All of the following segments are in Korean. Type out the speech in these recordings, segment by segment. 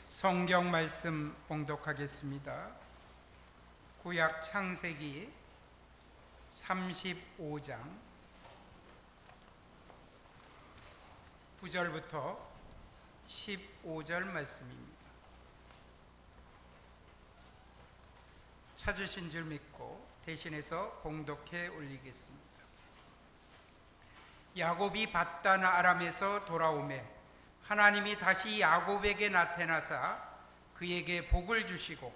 성경 말씀 봉독하겠습니다. 구약 창세기 35장 9절부터 15절 말씀입니다. 찾으신 줄 믿고 대신해서 봉독해 올리겠습니다. 야곱이 밧단 아람에서 돌아오매 하나님이 다시 야곱에게 나타나사 그에게 복을 주시고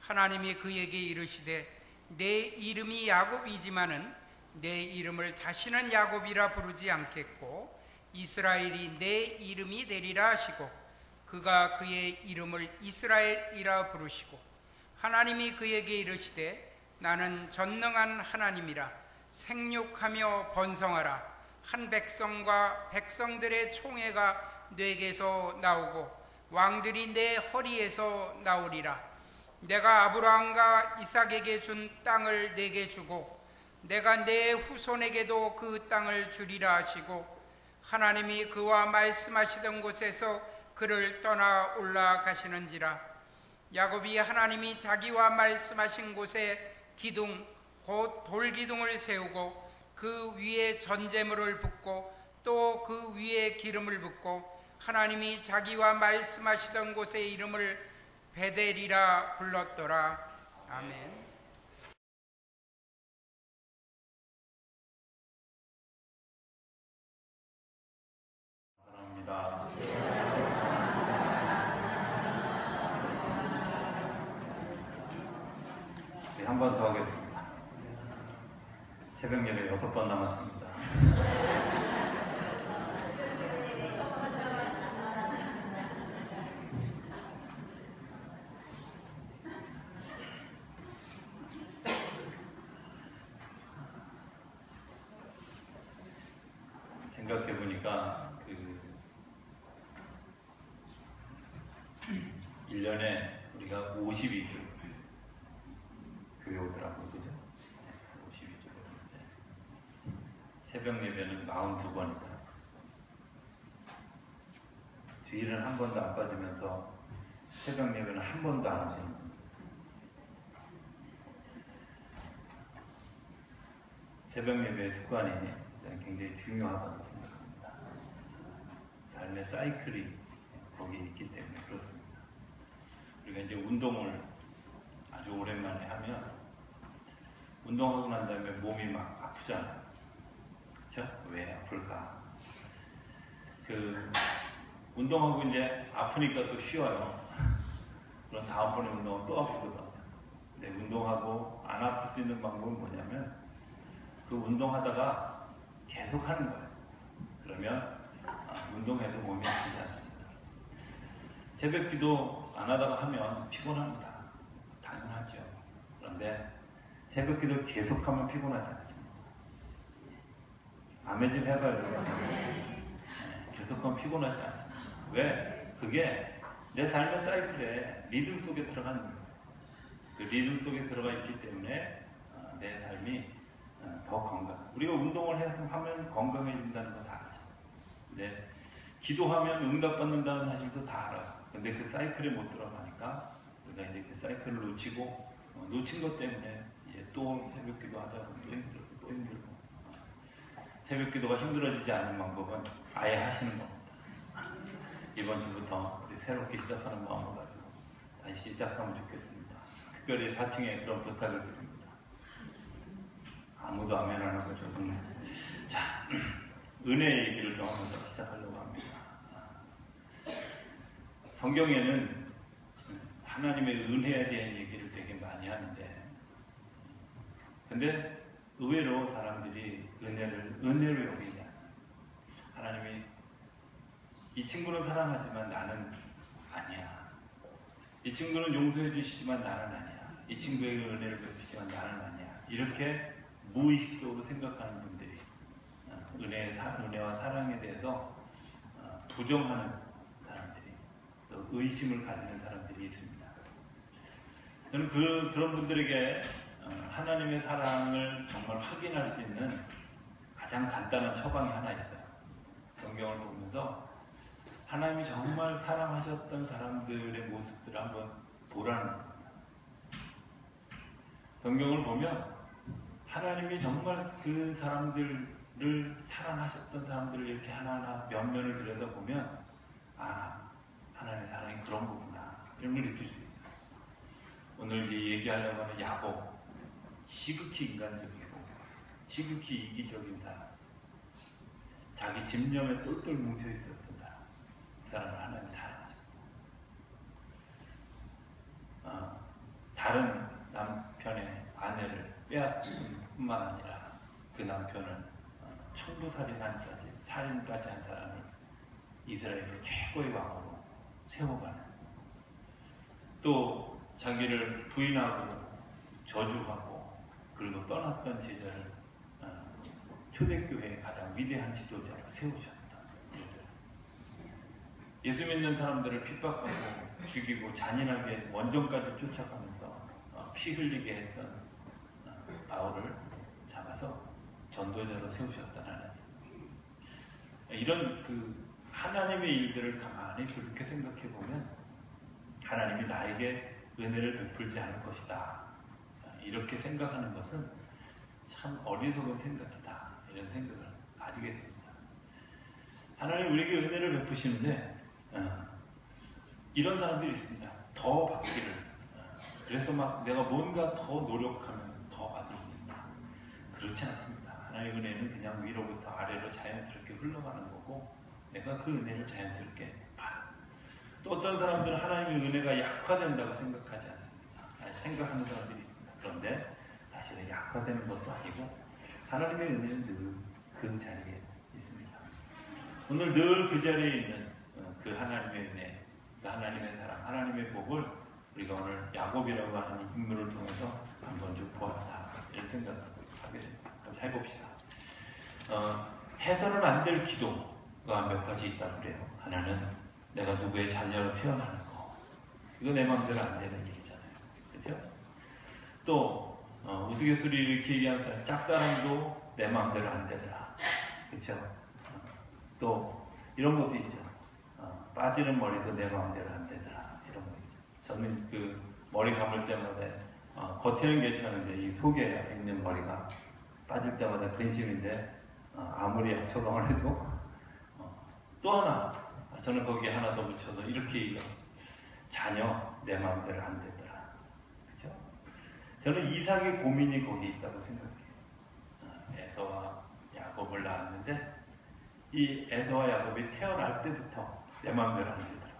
하나님이 그에게 이르시되 내 이름이 야곱이지만은 내 이름을 다시는 야곱이라 부르지 않겠고 이스라엘이 내 이름이 되리라 하시고 그가 그의 이름을 이스라엘이라 부르시고 하나님이 그에게 이르시되 나는 전능한 하나님이라 생육하며 번성하라 한 백성과 백성들의 총회가 내게서 나오고 왕들이 내 허리에서 나오리라. 내가 아브라함과 이삭에게 준 땅을 내게 주고 내가 내 후손에게도 그 땅을 주리라 하시고 하나님이 그와 말씀하시던 곳에서 그를 떠나 올라가시는지라. 야곱이 하나님이 자기와 말씀하신 곳에 기둥 곧 돌기둥을 세우고 그 위에 전제물을 붓고 또 그 위에 기름을 붓고 하나님이 자기와 말씀하시던 곳의 이름을 베델이라 불렀더라. 아멘. 감사합니다. 네, 한 번 더 하겠습니다. 새벽 예배 6번 남았습니다. 생각해보니까 1년에 우리가 52주 교회 오더라고요. 그죠? 52주 오는데 새벽 예배는 42번이다. 주일은 한 번도 안 빠지면서 새벽 예배는 한 번도 안 오시는 분들. 새벽 예배의 습관이 굉장히 중요하다고 생각합니다. 삶의 사이클이 거기에 있기 때문에 그렇습니다. 우리가 이제 운동을 아주 오랜만에 하면 운동하고 난 다음에 몸이 막 아프잖아요. 그렇죠? 왜 아플까? 운동하고 이제 아프니까 또 쉬어요. 그럼 다음번에 운동은 또 아프거든요. 근데 운동하고 안 아플 수 있는 방법은 뭐냐면 그 운동하다가 계속 하는 거예요. 그러면 운동해도 몸이 아프지 않습니다. 새벽 기도 안 하다가 하면 피곤합니다. 당연하죠. 그런데 새벽 기도 계속하면 피곤하지 않습니다. 아멘 좀 해봐요, 여러분. 계속하면 피곤하지 않습니다. 왜? 그게 내 삶의 사이클에 리듬 속에 들어가는 거예요. 그 리듬 속에 들어가 있기 때문에 내 삶이 더 건강. 우리가 운동을 하면 건강해진다는 거 다 알죠. 근데 기도하면 응답받는다는 사실도 다 알아요. 근데 그 사이클에 못 들어가니까 우리가 이제 그 사이클을 놓치고 놓친 것 때문에 이제 또 새벽 기도하다 보면 또 힘들고 또 힘들고. 새벽 기도가 힘들어지지 않는 방법은 아예 하시는 겁니다. 이번 주부터 우리 새롭게 시작하는 마음을 가지고 다시 시작하면 좋겠습니다. 특별히 4층에 그런 부탁을 드립니다. 아무도 아멘 안 하고 조금. 자, 은혜 얘기를 좀 하면서 시작하려고 합니다. 성경에는 하나님의 은혜에 대한 얘기를 되게 많이 하는데 근데 의외로 사람들이 은혜를 여기냐. 하나님이 이 친구는 사랑하지만 나는 아니야. 이 친구는 용서해 주시지만 나는 아니야. 이 친구에게 은혜를 베푸시지만 나는 아니야. 이렇게 무의식적으로 생각하는 분들이 은혜와 사랑에 대해서 부정하는 사람들이 또 의심을 가지는 사람들이 있습니다. 저는 그런 분들에게 하나님의 사랑을 정말 확인할 수 있는 가장 간단한 처방이 하나 있어요. 성경을 보면서 하나님이 정말 사랑하셨던 사람들의 모습들을 한번 보라는 겁니다. 성경을 보면 하나님이 정말 그 사람들을 사랑하셨던 사람들을 이렇게 하나하나 면면을 들여다보면 하나님의 사랑이 그런 거구나 이런 걸 느낄 수 있어요. 오늘 이 얘기하려고 하는 야곱, 지극히 인간적이고 지극히 이기적인 사람, 자기 집념에 똘똘 뭉쳐 있었던 사람, 그 사람을 하나님이 사랑하셨고 다른 남편의 아내를 빼앗을 뿐만 아니라 그 남편은 청부살인까지 살인까지 한 사람을 이스라엘의 최고의 왕으로 세워가는, 또 자기를 부인하고 저주하고 그리고 떠났던 제자를 초대교회의 가장 위대한 지도자로 세우셨다. 예수 믿는 사람들을 핍박하고 죽이고 잔인하게 원정까지 쫓아가면서 피 흘리게 했던 바울을 잡아서 전도자로 세우셨던 하나님. 이런 그 하나님의 일들을 가만히 그렇게 생각해 보면 하나님이 나에게 은혜를 베풀지 않을 것이다, 이렇게 생각하는 것은 참 어리석은 생각이다, 이런 생각을 가지게 됩니다. 하나님 우리에게 은혜를 베푸시는데 이런 사람들이 있습니다. 더 받기를, 그래서 막 내가 뭔가 더 노력하면 더 받을 수 있다. 그렇지 않습니다. 하나님의 은혜는 그냥 위로부터 아래로 자연스럽게 흘러가는 거고 내가 그 은혜를 자연스럽게 받아. 또 어떤 사람들은 하나님의 은혜가 약화된다고 생각하지 않습니다. 생각하는 사람들이 있습니다. 그런데 사실은 약화되는 것도 아니고 하나님의 은혜는 늘 그 자리에 있습니다. 오늘 늘 그 자리에 있는 그 하나님의 은혜, 그 하나님의 사랑, 하나님의 복을 우리가 오늘 야곱이라고 하는 인물을 통해서 한번 좀 보았다, 이런 생각을 하게 됩니다. 한번 해봅시다. 해서는 안 될 기도가 몇 가지 있다고 그래요. 하나는 내가 누구의 자녀로 태어나는 거, 이거 내 마음대로 안 되는 일이잖아요. 그렇죠? 또 우스갯소리를 이렇게 얘기하는 사람, 짝사랑도 내 마음대로 안 되더라. 그렇죠? 또 이런 것도 있죠. 빠지는 머리도 내 마음대로 안 되더라, 이런 거 있죠. 저는 그 머리 감을 때마다 겉에는 괜찮은데 이 속에 있는 머리가 빠질 때마다 근심인데 아무리 약처방을 해도 또 하나, 저는 거기에 하나 더 붙여서 이렇게 얘기해요. 자녀 내 마음대로 안 되더라. 그렇죠? 저는 이삭의 고민이 거기 있다고 생각해요. 에서와 야곱을 낳았는데 이 에서와 야곱이 태어날 때부터 내 마음대로 안 되더라.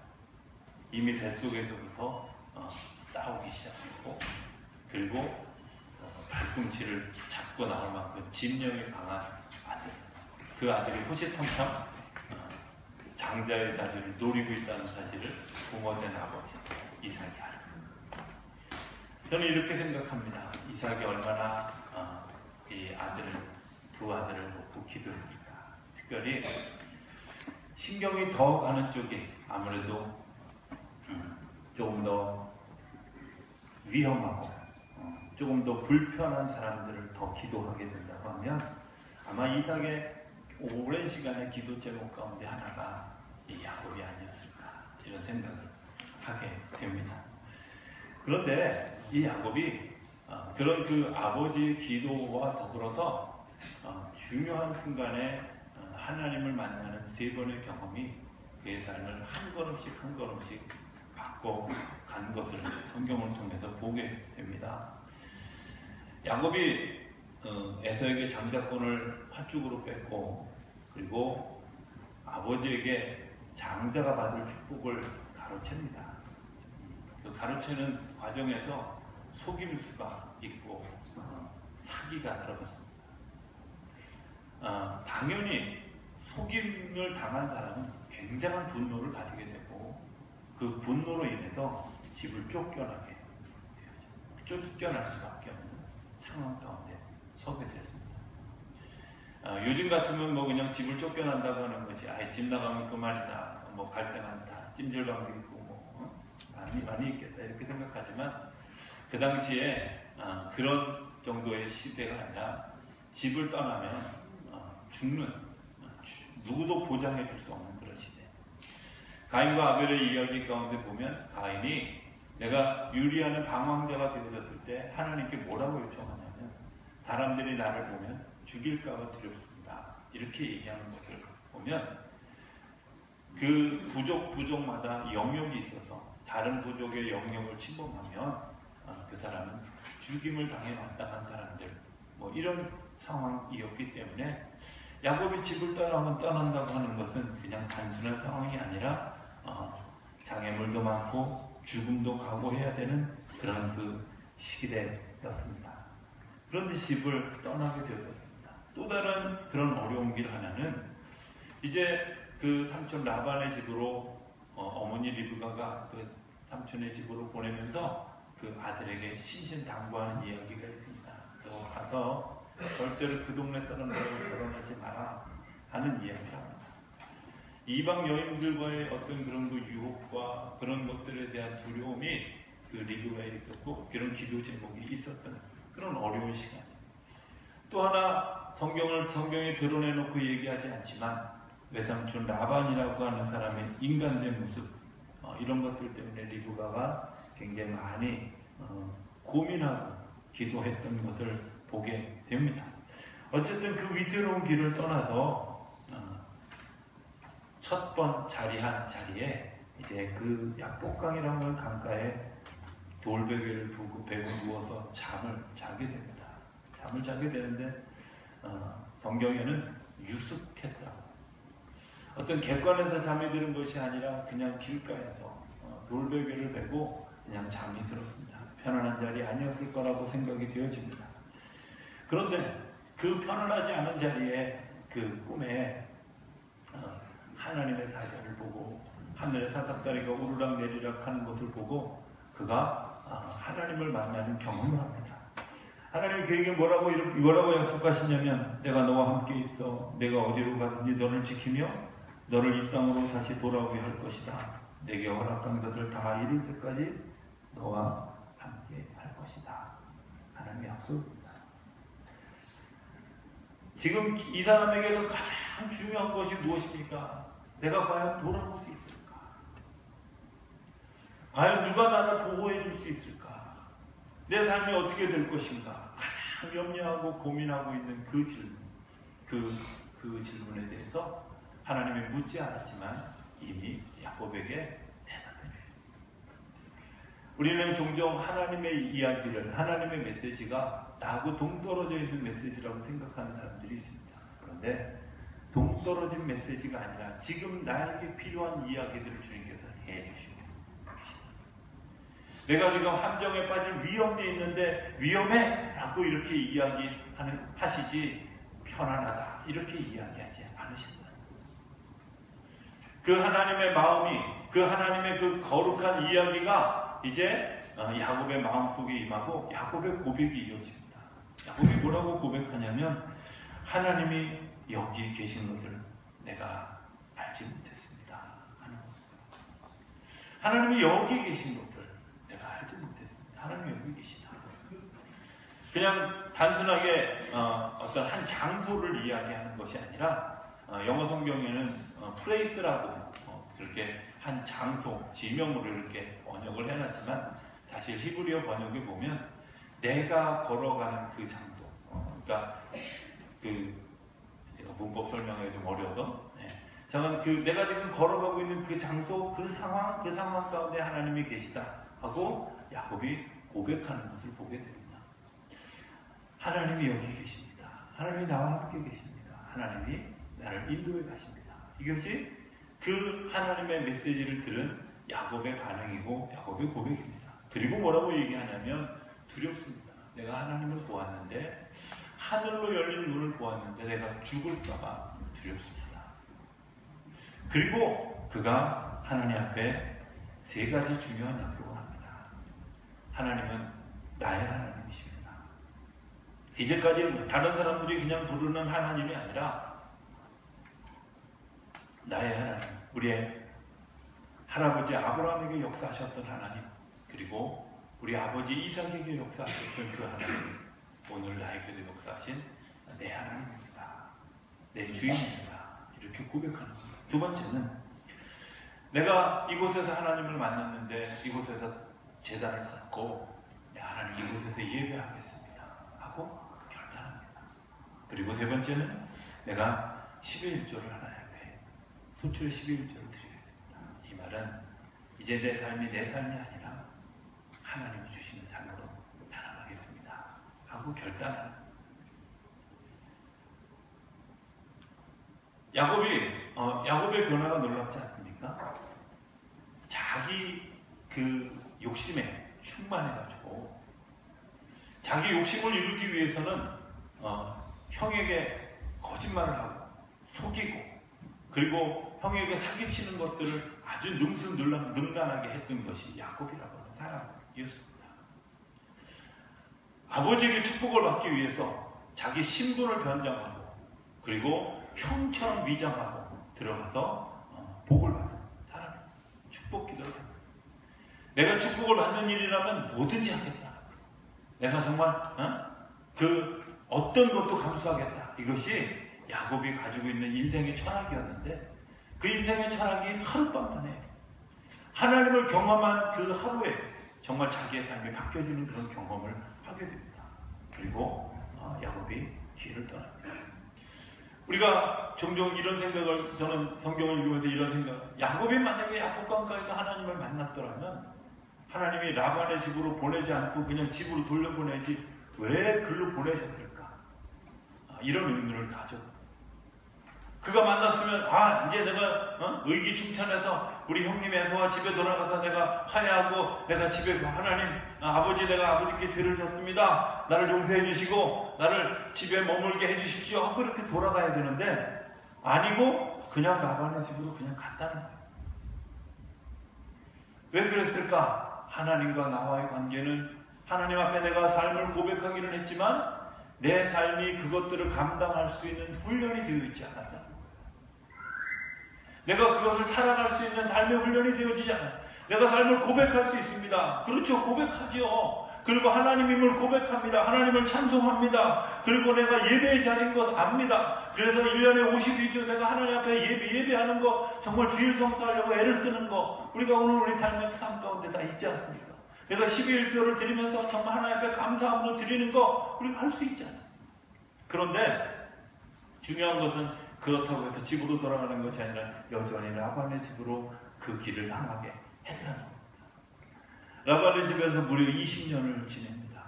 이미 뱃속에서부터 싸우기 시작했고, 그리고 발꿈치를 잡고 나올 만큼 집념이 강한 아들, 그 아들이 호시탐탐 장자의 자리를 노리고 있다는 사실을 부모된 아버지 이삭이 알아. 저는 이렇게 생각합니다. 이삭이 얼마나 이 두 아들을 놓고 기도했을까. 특별히 신경이 더 가는 쪽이 아무래도 조금 더 위험하고 조금 더 불편한 사람들을 더 기도하게 된다고 하면 아마 이삭의 오랜 시간의 기도 제목 가운데 하나가 이 야곱이 아니었을까, 이런 생각을 하게 됩니다. 그런데 이 야곱이 그런 그 아버지의 기도와 더불어서 중요한 순간에 하나님을 만나는 3번의 경험이 그의 삶을 한 걸음씩 한 걸음씩 바꿔 간 것을 성경을 통해서 보게 됩니다. 야곱이 에서에게 장자권을 팥죽으로 뺏고, 그리고 아버지에게 장자가 받을 축복을 가로챕니다. 그 가로채는 과정에서 속임수가 있고 사기가 들어갔습니다. 당연히 속임을 당한 사람은 굉장한 분노를 가지게 되고 그 분노로 인해서 집을 쫓겨나게 되죠. 쫓겨날 수밖에 없는 상황 가운데 서게 됐습니다. 요즘 같으면 뭐 그냥 집을 쫓겨난다고 하는 것이 아예 집 나가면 그만이다, 뭐 갈 때 많다, 찜질방도 있고 뭐 많이 있겠다, 이렇게 생각하지만 그 당시에 그런 정도의 시대가 아니라 집을 떠나면 죽는, 누구도 보장해 줄 수 없는 그런 시대. 가인과 아벨의 이야기 가운데 보면 가인이 내가 유리하는 방황자가 되어졌을 때 하나님께 뭐라고 요청하냐면 사람들이 나를 보면 죽일까봐 두렵습니다. 이렇게 얘기하는 것을 보면 그 부족마다 영역이 있어서 다른 부족의 영역을 침범하면 그 사람은 죽임을 당해 마땅한 사람들 뭐 이런 상황이었기 때문에 야곱이 집을 떠난다고 하는 것은 그냥 단순한 상황이 아니라 장애물도 많고 죽음도 각오해야 되는 그런 그 시기대였습니다. 그런데 집을 떠나게 되었습니다. 또 다른 그런 어려운 길 하나는 이제 그 삼촌 라반의 집으로 어머니 리브가가 그 삼촌의 집으로 보내면서 그 아들에게 신신당부하는 이야기가 있습니다. 너 가서 절대로 그 동네 사람들하고 결혼하지 마라 하는 이야기를 합니다. 이방 여인들과의 어떤 그런 그 유혹과 그런 것들에 대한 두려움이 그 리브가에 있었고 그런 기도 제목이 있었던 그런 어려운 시간이에요. 또 하나 성경에 드러내놓고 얘기하지 않지만 외삼촌 라반이라고 하는 사람의 인간된 모습 이런 것들 때문에 리브가가 굉장히 많이 고민하고 기도했던 것을 보게 됩니다. 어쨌든 그 위태로운 길을 떠나서 첫 번 자리한 자리에 이제 그 약복강이라는 강가에 돌베개를 베고 누워서 잠을 자게 됩니다. 잠을 자게 되는데 성경에는 유숙했다고 어떤 객관에서 잠이 드는 것이 아니라 그냥 길가에서 돌베개를 베고 그냥 잠이 들었습니다. 편안한 자리 아니었을 거라고 생각이 되어집니다. 그런데 그 편안하지 않은 자리에 그 꿈에 하나님의 사자를 보고 하늘의 사닥다리가 우르락 내리락 하는 것을 보고 그가 하나님을 만나는 경험을 합니다. 하나님이 그에게 뭐라고 약속하시냐면 내가 너와 함께 있어 내가 어디로 가든지 너를 지키며 너를 이 땅으로 다시 돌아오게 할 것이다. 내게 허락한 것을 다 이룰 때까지 너와 함께 할 것이다. 하나님의 약속입니다. 지금 이 사람에게서 가장 중요한 것이 무엇입니까? 내가 과연 돌아올 수 있을까? 과연 누가 나를 보호해 줄 수 있을까? 내 삶이 어떻게 될 것인가? 가장 염려하고 고민하고 있는 그 질문, 그 질문에 대해서 하나님이 묻지 않았지만 이미 야곱에게 대답해 주십니다. 우리는 종종 하나님의 이야기를, 하나님의 메시지가 나하고 동떨어져 있는 메시지라고 생각하는 사람들이 있습니다. 그런데 동떨어진 메시지가 아니라 지금 나에게 필요한 이야기들을 주님께서 해주시고 내가 지금 함정에 빠질 위험이 있는데 위험해! 라고 이렇게 이야기하시지 편안하다 이렇게 이야기하지 않으십니다. 그 하나님의 마음이 그 하나님의 그 거룩한 이야기가 이제 야곱의 마음속에 임하고 야곱의 고백이 이어집니다. 야곱이 뭐라고 고백하냐면 하나님이 여기 계신 것을 내가 알지 못했습니다 하는 것입니다. 하나님이 여기 계신 것을 내가 알지 못했습니다. 하나님이 여기 계시다. 그냥 단순하게 어떤 한 장소를 이야기하는 것이 아니라 영어 성경에는 플레이스라고 그렇게 한 장소, 지명으로 이렇게 번역을 해놨지만 사실 히브리어 번역에 보면 내가 걸어가는 그 장소, 그러니까 제가 문법 설명이 좀 어려워서 저는 내가 지금 걸어가고 있는 그 장소, 그 상황 가운데 하나님이 계시다 하고 야곱이 고백하는 것을 보게 됩니다. 하나님이 여기 계십니다. 하나님이 나와 함께 계십니다. 하나님이 나를 인도해 가십니다. 이것이 그 하나님의 메시지를 들은 야곱의 반응이고 야곱의 고백입니다. 그리고 뭐라고 얘기하냐면 두렵습니다. 내가 하나님을 보았는데 하늘로 열린 문을 보았는데 내가 죽을까봐 두렵습니다. 그리고 그가 하나님 앞에 세 가지 중요한 약속을 합니다. 하나님은 나의 하나님이십니다. 이제까지 다른 사람들이 그냥 부르는 하나님이 아니라 나의 하나님, 우리의 할아버지 아브라함에게 역사하셨던 하나님, 그리고 우리 아버지 이삭에게 역사하셨던 그 하나님, 오늘 나에게도 역사하신 내 하나님입니다. 내 주인입니다. 이렇게 고백하는 겁니다. 두 번째는 내가 이곳에서 하나님을 만났는데 이곳에서 제단을 쌓고 하나님 이곳에서 예배하겠습니다 하고 결단합니다. 그리고 세 번째는 내가 11조를 하나님께 소출 11조를 드리겠습니다. 이 말은 이제 내 삶이 아니라 하나님이 주시는 삶으로 살아가겠습니다 하고 결단합니다. 야곱의 변화가 놀랍지 않습니까? 자기 그 욕심에 충만해가지고 자기 욕심을 이루기 위해서는 형에게 거짓말을 하고 속이고 그리고 형에게 사기치는 것들을 아주 능란하게 했던 것이 야곱이라고 하는 사람이었습니다. 아버지에게 축복을 받기 위해서 자기 신분을 변장하고 그리고 형처럼 위장하고 들어가서 복을 받은 사람, 축복 기도를 합니다. 내가 축복을 받는 일이라면 뭐든지 하겠다. 내가 정말 그 어떤 것도 감수하겠다. 이것이 야곱이 가지고 있는 인생의 철학이었는데 그 인생의 철학이 하룻밤 만에 하나님을 경험한 그 하루에 정말 자기의 삶이 바뀌어지는 그런 경험을 하게 됩니다. 그리고 야곱이 길을 떠납니다. 우리가 종종 이런 생각을, 저는 성경을 읽으면서 이런 생각, 야곱이 만약에 야복강가에서 하나님을 만났더라면 하나님이 라반의 집으로 보내지 않고 그냥 집으로 돌려보내지 왜 글로 보내셨을까? 이런 의문을 가져. 그가 만났으면 이제 내가 의기충천해서 우리 형님의 애도와 집에 돌아가서 내가 화해하고 내가 집에 하나님 아버지 내가 아버지께 죄를 졌습니다. 나를 용서해 주시고 나를 집에 머물게 해 주십시오 하고 이렇게 돌아가야 되는데 아니고 그냥 라반의 집으로 그냥 갔다는 거예요. 왜 그랬을까? 하나님과 나와의 관계는 하나님 앞에 내가 삶을 고백하기는 했지만 내 삶이 그것들을 감당할 수 있는 훈련이 되어 있지 않았다는 거예요. 내가 그것을 살아갈 수 있는 삶의 훈련이 되어지지 않아요. 내가 삶을 고백할 수 있습니다. 그렇죠. 고백하죠. 그리고 하나님임을 고백합니다. 하나님을 찬송합니다. 그리고 내가 예배의 자리인 것 압니다. 그래서 1년에 52주 내가 하나님 앞에 예배하는 거 정말 주일 성수하려고 애를 쓰는 거 우리가 오늘 우리 삶의 삶 가운데 다 있지 않습니까? 내가 12일조를 드리면서 정말 하나님 앞에 감사함으로 드리는 거 우리가 할 수 있지 않습니까? 그런데 중요한 것은 그렇다고 해서 집으로 돌아가는 것이 아니라 여전히 라반의 집으로 그 길을 향하게 했다는 겁니다. 라반의 집에서 무려 20년을 지냅니다.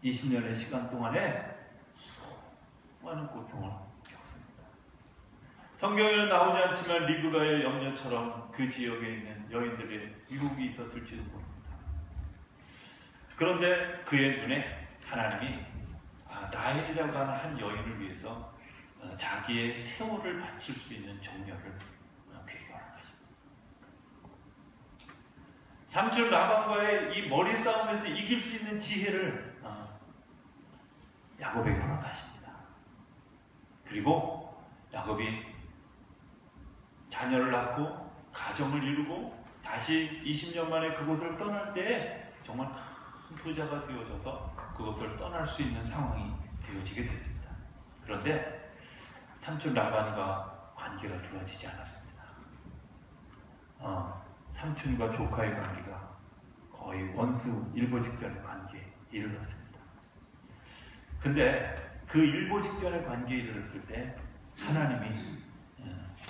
20년의 시간 동안에 수많은 고통을 겪습니다. 성경에는 나오지 않지만 리브가의 염려처럼 그 지역에 있는 여인들의 유혹이 있었을지도 모릅니다. 그런데 그의 눈에 하나님이 라헬이라고 하는 한 여인을 위해서 자기의 세월을 바칠 수 있는 종려를 그에게 허락하십니다. 삼촌 라반과의 이 머리 싸움에서 이길 수 있는 지혜를 야곱에게 허락하십니다. 그리고 야곱이 자녀를 낳고 가정을 이루고 다시 20년 만에 그곳을 떠날 때에 정말 큰 부자가 되어져서 그것을 떠날 수 있는 상황이 되어지게 됐습니다. 그런데 삼촌 라반과 관계가 좋아지지 않았습니다. 삼촌과 조카의 관계가 거의 원수 일보 직전의 관계에 이르렀습니다. 근데 그 일보 직전의 관계에 이르렀을 때 하나님이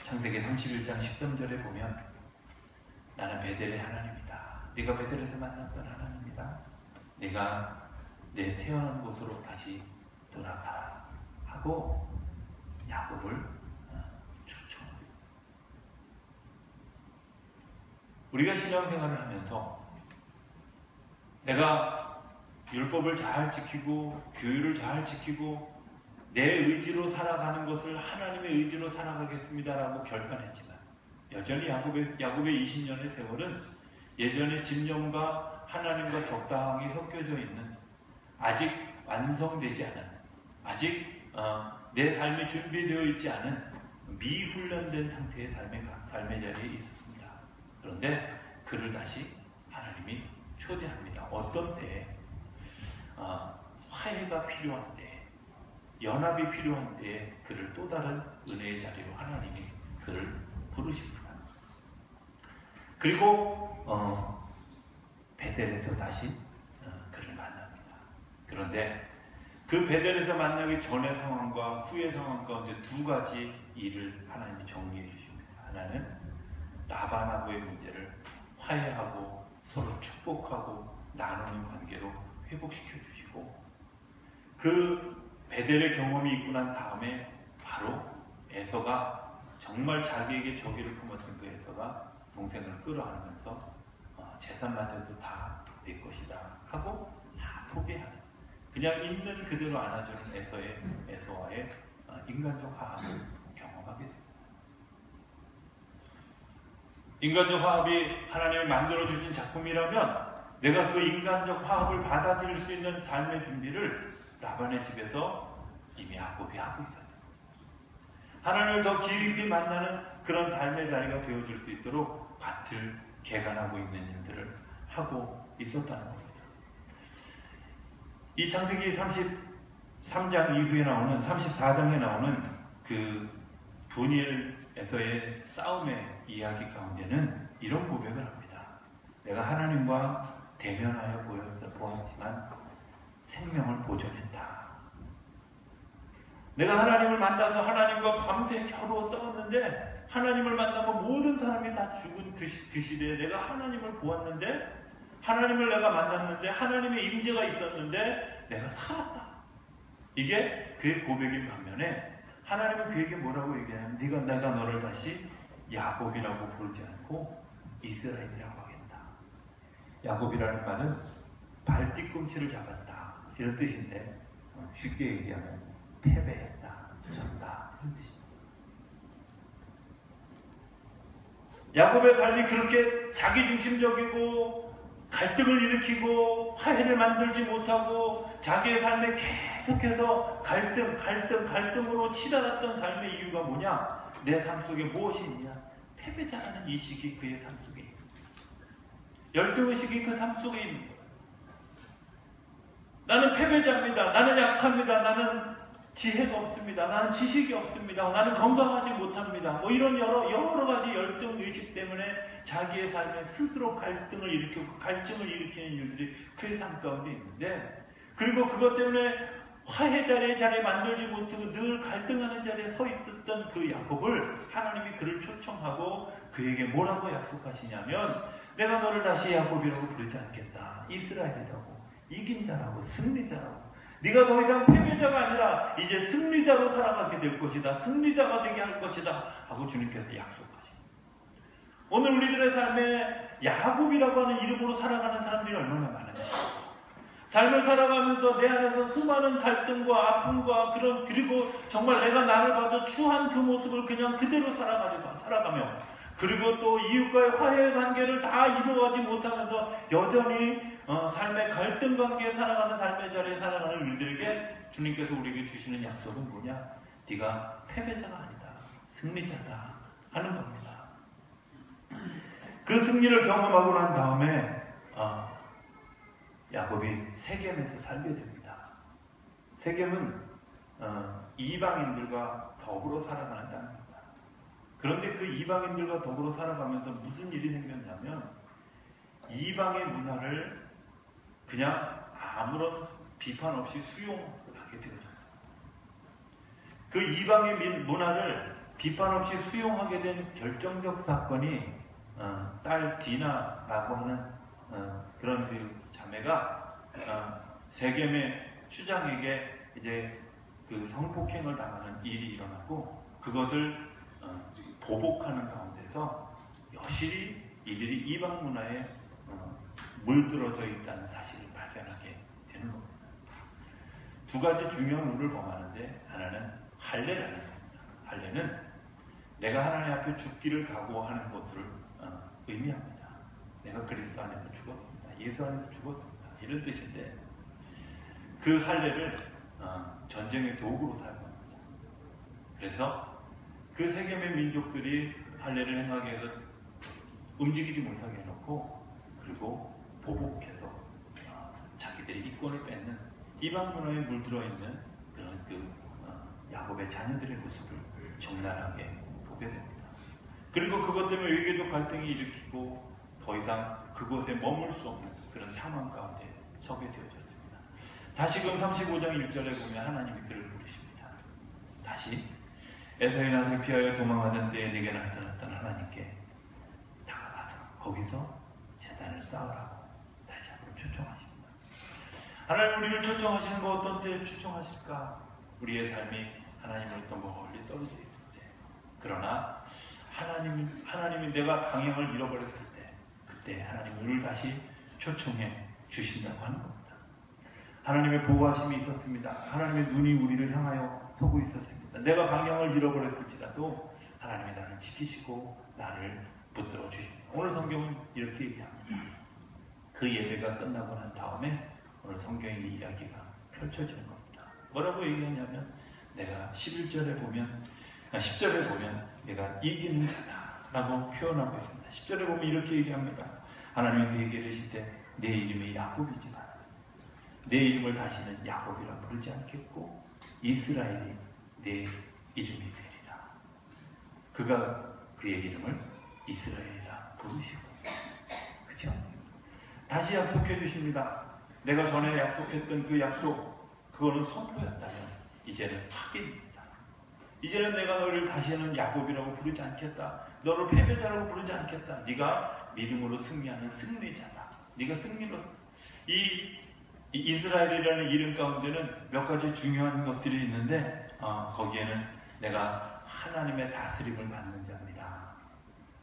창세기 31장 13절에 보면 나는 베델의 하나님이다. 네가 베델에서 만났던 하나님이다. 네가 내 태어난 곳으로 다시 돌아가라 하고 야곱을 초청합니다. 우리가 신앙생활을 하면서 내가 율법을 잘 지키고 규율을 잘 지키고 내 의지로 살아가는 것을 하나님의 의지로 살아가겠습니다라고 결단했지만 여전히 야곱의 20년의 세월은 예전의 집념과 하나님과 적당히 섞여져 있는 아직 완성되지 않은 아직 내 삶이 준비되어 있지 않은 미훈련된 상태의 삶의 자리에 있었습니다. 그런데 그를 다시 하나님이 초대합니다. 어떤 때에 화해가 필요한 때에 연합이 필요한 때에 그를 또 다른 은혜의 자리로 하나님이 그를 부르십니다. 그리고 베델에서 다시 그를 만납니다. 그런데 그 베델에서 만나기 전의 상황과 후의 상황 가운데 두 가지 일을 하나님이 정리해 주십니다. 하나는 라반하고의 문제를 화해하고 서로 축복하고 나누는 관계로 회복시켜 주시고, 그 베델의 경험이 있고 난 다음에 바로 에서가 정말 자기에게 저기를 품었던 그 에서가 동생을 끌어안으면서 재산마저도 다 내 것이다 하고 다 포기하는, 그냥 있는 그대로 안아주는 에서와의 인간적 화합을 경험하게 됩니다. 인간적 화합이 하나님이 만들어주신 작품이라면 내가 그 인간적 화합을 받아들일 수 있는 삶의 준비를 라반의 집에서 이미 야곱이 하고 있었다. 하나님을 더 깊이 만나는 그런 삶의 자리가 되어줄 수 있도록 밭을 개간하고 있는 일들을 하고 있었다는 겁니다. 이 창세기 33장 이후에 나오는 34장에 나오는 그 분일에서의 싸움의 이야기 가운데는 이런 고백을 합니다. 내가 하나님과 대면하여 보았지만 생명을 보존했다. 내가 하나님을 만나서 하나님과 밤새 겨루어 싸웠는데, 하나님을 만나고 모든 사람이 다 죽은 그 시대에 내가 하나님을 보았는데, 하나님을 내가 만났는데, 하나님의 임재가 있었는데 내가 살았다. 이게 그의 고백인 반면에 하나님은 그에게 뭐라고 얘기하냐면, 내가 너를 다시 야곱이라고 부르지 않고 이스라엘이라고 하겠다. 야곱이라는 말은 발 뒤꿈치를 잡았다 이런 뜻인데, 쉽게 얘기하면 패배했다, 졌다 이런 뜻입니다. 야곱의 삶이 그렇게 자기중심적이고 갈등을 일으키고 화해를 만들지 못하고 자기의 삶에 계속해서 갈등으로 치달았던 삶의 이유가 뭐냐? 내 삶 속에 무엇이 있냐? 패배자라는 인식이 그의 삶 속에 있는 거예요. 열등의식이 그 삶 속에 있는 거예요. 나는 패배자입니다. 나는 약합니다. 나는 지혜가 없습니다. 나는 지식이 없습니다. 나는 건강하지 못합니다. 뭐 이런 여러 가지 열등 의식 때문에 자기의 삶에 스스로 갈등을 일으키고 갈증을 일으키는 일들이 그의 삶 가운데 있는데, 그리고 그것 때문에 화해 자리에 만들지 못하고 늘 갈등하는 자리에 서 있었던 그 야곱을 하나님이 그를 초청하고 그에게 뭐라고 약속하시냐면, 내가 너를 다시 야곱이라고 부르지 않겠다. 이스라엘이라고, 이긴 자라고, 승리자라고. 네가 더 이상 패배자가 아니라 이제 승리자로 살아가게 될 것이다. 승리자가 되게 할 것이다 하고 주님께서 약속하십니다. 오늘 우리들의 삶에 야곱이라고 하는 이름으로 살아가는 사람들이 얼마나 많은지, 삶을 살아가면서 내 안에서 수많은 갈등과 아픔과 그리고 정말 내가 나를 봐도 추한 그 모습을 그냥 그대로 살아가며, 그리고 또 이웃과의 화해 관계를 다 이루어가지 못하면서 여전히 삶의 갈등 관계에 살아가는 삶의 자리에 살아가는 우리들에게 주님께서 우리에게 주시는 약속은 뭐냐? 네가 패배자가 아니다, 승리자다 하는 겁니다. 그 승리를 경험하고 난 다음에 야곱이 세겜에서 살게 됩니다. 세겜은 이방인들과 더불어 살아가는 땅입니다. 그런데 그 이방인들과 더불어 살아가면서 무슨 일이 생겼냐면, 이방의 문화를 그냥 아무런 비판 없이 수용하게 되어졌어요. 그 이방의 문화를 비판 없이 수용하게 된 결정적 사건이 딸 디나라고 하는 그런 그 자매가 세겜의 추장에게 이제 그 성폭행을 당하는 일이 일어나고, 그것을 보복하는 가운데서 여실히 이들이 이방 문화에 물들어져 있다는 사실을 발견하게 되는 겁니다. 두 가지 중요한 룰을 범하는데, 하나는 할례라는 겁니다. 할례는 내가 하나님 앞에 죽기를 각오하는 것을 의미합니다. 내가 그리스도 안에서 죽었습니다. 예수 안에서 죽었습니다. 이런 뜻인데, 그 할례를 전쟁의 도구로 사용합니다. 그래서 그 세겜의 민족들이 할례를 행하게 해서 움직이지 못하게 해놓고, 그리고 보복해서 자기들의 이권을 뺏는 이방 문화에 물들어 있는 그런 그 야곱의 자녀들의 모습을 적나라하게 보게 됩니다. 그리고 그것 때문에 외교적 갈등이 일으키고 더 이상 그곳에 머물 수 없는 그런 상황 가운데 서게 되어졌습니다. 다시금 35장 1절에 보면 하나님이 그를 부르십니다. 다시 에사의 낯을 피하여 도망하던 때에 내게 나타났던 하나님께 다가가서 거기서 제단을 쌓으라고 다시 한번 초청하십니다. 하나님 우리를 초청하시는 거 어떤 때에 초청하실까? 우리의 삶이 하나님으로부터 멀리 떨어져 있을 때, 그러나 하나님이 내가 방향을 잃어버렸을 때, 그때 하나님 우리를 다시 초청해 주신다고 하는 겁니다. 하나님의 보호하심이 있었습니다. 하나님의 눈이 우리를 향하여 서고 있었습니다. 내가 방향을 잃어버렸을지라도 하나님이 나를 지키시고 나를 붙들어 주십니다. 오늘 성경은 이렇게 얘기합니다. 그 예배가 끝나고 난 다음에 오늘 성경의 이야기가 펼쳐지는 겁니다. 뭐라고 얘기하냐면 내가 10절에 보면 내가 이기는 자다라고 표현하고 있습니다. 10절에 보면 이렇게 얘기합니다. 하나님이 그에게 이르시되 내 이름이 야곱이지만 내 이름을 다시는 야곱이라 부르지 않겠고 이스라엘이 내 이름이 되리라. 그가 그의 이름을 이스라엘이라 부르시고, 그죠? 다시 약속해 주십니다. 내가 전에 약속했던 그 약속, 그거는 선포였다면 이제는 확인입니다. 이제는 내가 너를 다시는 야곱이라고 부르지 않겠다. 너를 패배자라고 부르지 않겠다. 네가 믿음으로 승리하는 승리자다. 네가 승리로. 이 이스라엘이라는 이름 가운데는 몇 가지 중요한 것들이 있는데 거기에는 내가 하나님의 다스림을 받는 자입니다.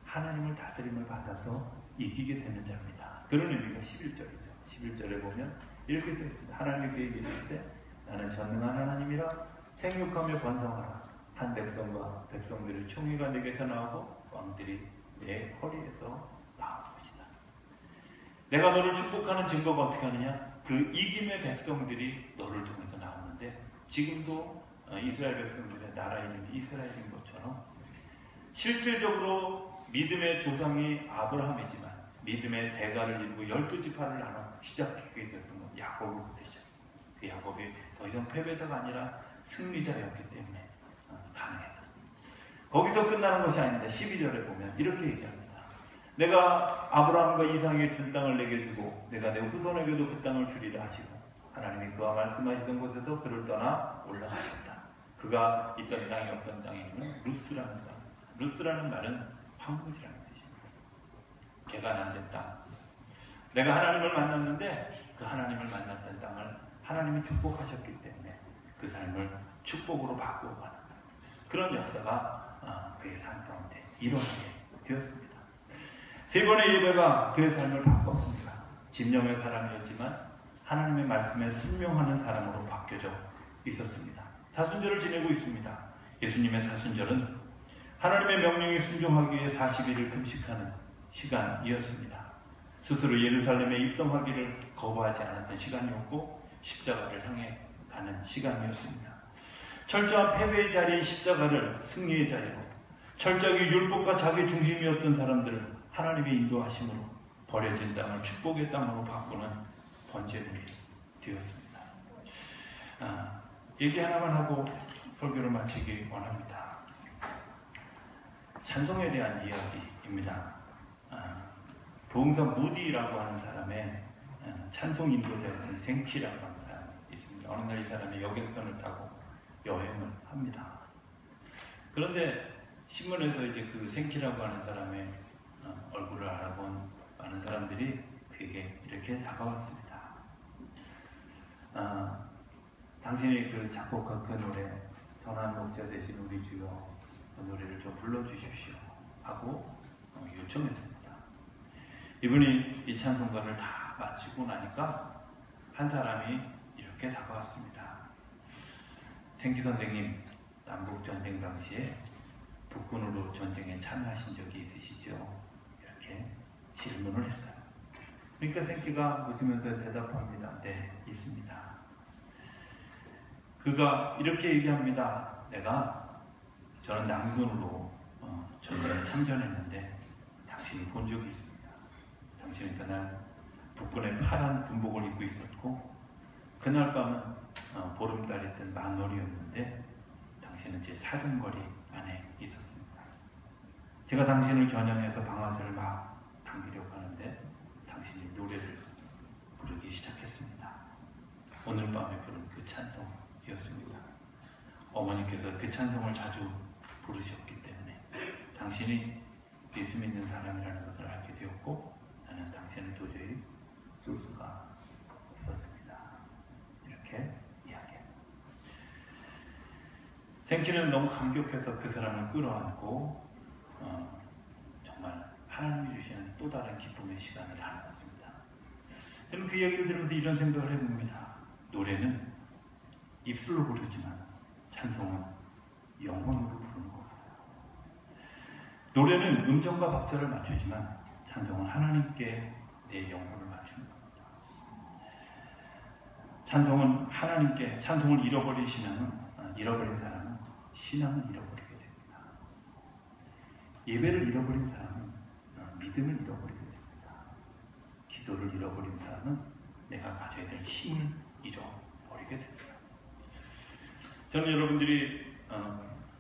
하나님을 다스림을 받아서 이기게 되는 자입니다. 그런 의미가 11절이죠. 11절에 보면 이렇게 써 있습니다. 하나님이 그에게 이르시되 나는 전능한 하나님이라 생육하며 번성하라. 한 백성과 백성들의 총회가 내게서 나오고 왕들이 내 허리에서 나올 것이다. 내가 너를 축복하는 증거가 어떻게 하느냐? 그 이김의 백성들이 너를 통해서 나오는데 지금도 이스라엘 백성들의 나라 이름이 이스라엘인 것처럼 실질적으로 믿음의 조상이 아브라함이지만 믿음의 대가를 이루고 12지파를 나눠 시작하게 되었던 건 야곱이죠. 그 야곱이 더 이상 패배자가 아니라 승리자였기 때문에 가능했다. 거기서 끝나는 것이 아닙니다. 12절에 보면 이렇게 얘기합니다. 내가 아브라함과 이삭에게 준 땅을 내게 주고 내가 내 후손에게도 그 땅을 주리라 하시고 하나님이 그와 말씀하시던 곳에서 그를 떠나 올라가셨다. 그가 있던 땅이 어떤 땅이냐면 루스라는 땅. 루스라는 말은 황무지라는 뜻입니다. 개가 난된 땅. 내가 하나님을 만났는데 그 하나님을 만났던 땅을 하나님이 축복하셨기 때문에 그 삶을 축복으로 바꾸어 가는 그런 역사가 그의 삶 가운데 일어나게 되었습니다. 세 번의 예배가 그의 삶을 바꿨습니다. 진영의 사람이었지만 하나님의 말씀에 순종하는 사람으로 바뀌어져 있었습니다. 사순절을 지내고 있습니다. 예수님의 사순절은 하나님의 명령에 순종하기 위해 40일을 금식하는 시간이었습니다. 스스로 예루살렘에 입성하기를 거부하지 않았던 시간이었고 십자가를 향해 가는 시간이었습니다. 철저한 패배의 자리인 십자가를 승리의 자리로, 철저하게 율법과 자기 중심이었던 사람들을 하나님의 인도하심으로 버려진 땅을 축복의 땅으로 바꾸는 번제물이 되었습니다. 얘기 하나만 하고 설교를 마치기 원합니다. 찬송에 대한 이야기입니다. 부흥사 무디라고 하는 사람의 찬송 인도자였던 생키라고 하는 사람이 있습니다. 어느 날 이 사람이 여객선을 타고 여행을 합니다. 그런데 신문에서 이제 그 생키라고 하는 사람의 얼굴을 알아본 많은 사람들이 그에게 이렇게 다가왔습니다. 당신이 그 작곡한 그 노래 선한 목자 되신 우리 주여 그 노래를 좀 불러주십시오 하고 요청했습니다. 이분이 이 찬송가를 다 마치고 나니까 한 사람이 이렇게 다가왔습니다. 생기 선생님, 남북전쟁 당시에 북군으로 전쟁에 참여하신 적이 있으시죠? 이렇게 질문을 했어요. 그러니까 생기가 웃으면서 대답합니다. 네, 있습니다. 그가 이렇게 얘기합니다. 저는 남군으로 전쟁에 참전했는데 당신을 본 적이 있습니다. 당신은 그날 북군의 파란 군복을 입고 있었고 그날 밤은 보름달이 뜬 만월이었는데 당신은 제 사정거리 안에 있었습니다. 제가 당신을 겨냥해서 방아쇠를 막 남기려고 하는데 당신이 노래를 부르기 시작했습니다. 오늘 밤에 부른 그 찬송이었습니다. 어머니께서 그 찬송을 자주 부르셨기 때문에 당신이 예수 믿는 사람이라는 것을 알게 되었고 나는 당신을 도저히 쏠 수가 없었습니다. 이렇게 이야기합니다. 생기는 너무 감격해서 그 사람을 끌어안고 정말 하나님이 주시는 또 다른 기쁨의 시간을 나눴습니다. 저는 그 얘기를 들으면서 이런 생각을 해봅니다. 노래는 입술로 부르지만 찬송은 영혼으로 부르는 겁니다. 노래는 음정과 박자를 맞추지만 찬송은 하나님께 내 영혼을 맞추는 겁니다. 찬송은 하나님께 찬송을 잃어버린 사람은 신앙을 잃어버리게 됩니다. 예배를 잃어버린 사람은 믿음을 잃어버리게 됩니다. 기도를 잃어버린 사람은 내가 가져야 될 힘을 잃어버리게 됩니다. 저는 여러분들이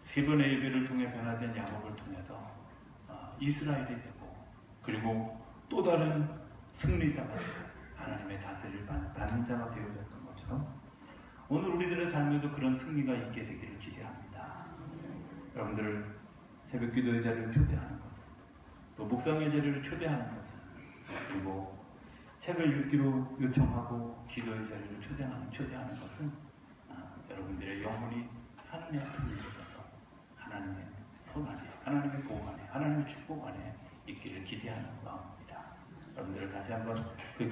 세 번의 예배를 통해 변화된 야곱을 통해서 이스라엘이 되고 그리고 또 다른 승리자가 하나님의 다스리를 받는 자가 되어졌던 것처럼 오늘 우리들의 삶에도 그런 승리가 있게 되기를 기대합니다. 여러분들을 새벽 기도의 자리를 초대하는 것은 또 묵상의 자리를 초대하는 것은 그리고 책을 읽기로 요청하고 기도의 자리를 초대하는 것은 여러분들의 영혼이 하나님 앞에 이르러서 하나님의 손 안에, 하나님의 보호 안에, 하나님의 축복 안에 있기를 기대하는 마음입니다. 여러분들을 다시 한번 그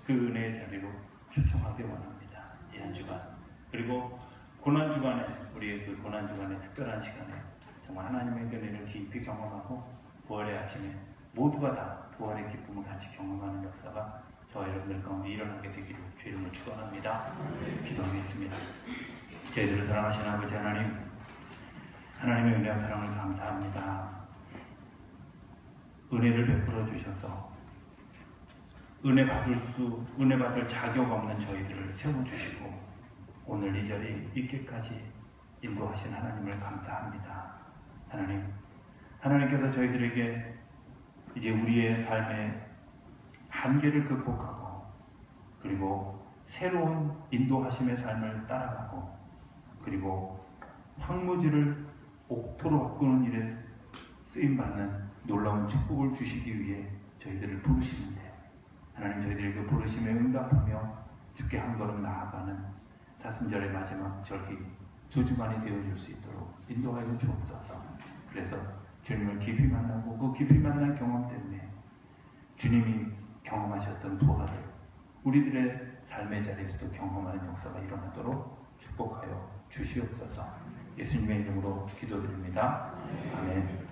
은혜의 자리로 초청하기 원합니다. 이 한 주간 그리고 고난주간에 우리의 그 고난주간의 특별한 시간에 정말 하나님의 은혜를 깊이 경험하고 부활의 아침에 모두가 다 부활의 기쁨을 같이 경험하는 역사가 저와 여러분들 가운데 일어나게 되기를 주 이름으로 축원합니다. 기도하겠습니다. 저희들을 사랑하시는 아버지 하나님, 하나님의 은혜와 사랑을 감사합니다. 은혜를 베풀어 주셔서 은혜 받을 자격 없는 저희들을 세워주시고 오늘 이 자리에 있기까지 인도하신 하나님을 감사합니다. 하나님께서 저희들에게 이제 우리의 삶의 한계를 극복하고 그리고 새로운 인도하심의 삶을 따라가고 그리고 황무지를 옥토로 바꾸는 일에 쓰임받는 놀라운 축복을 주시기 위해 저희들을 부르시는데 하나님 저희들이 그 부르심에 응답하며 주께 한 걸음 나아가는 사순절의 마지막 절기 2주간이 되어줄 수 있도록 인도하여 주옵소서. 그래서 주님을 깊이 만나고 그 깊이 만난 경험 때문에 주님이 경험하셨던 부활을 우리들의 삶의 자리에서도 경험하는 역사가 일어나도록 축복하여 주시옵소서. 예수님의 이름으로 기도드립니다. 아멘.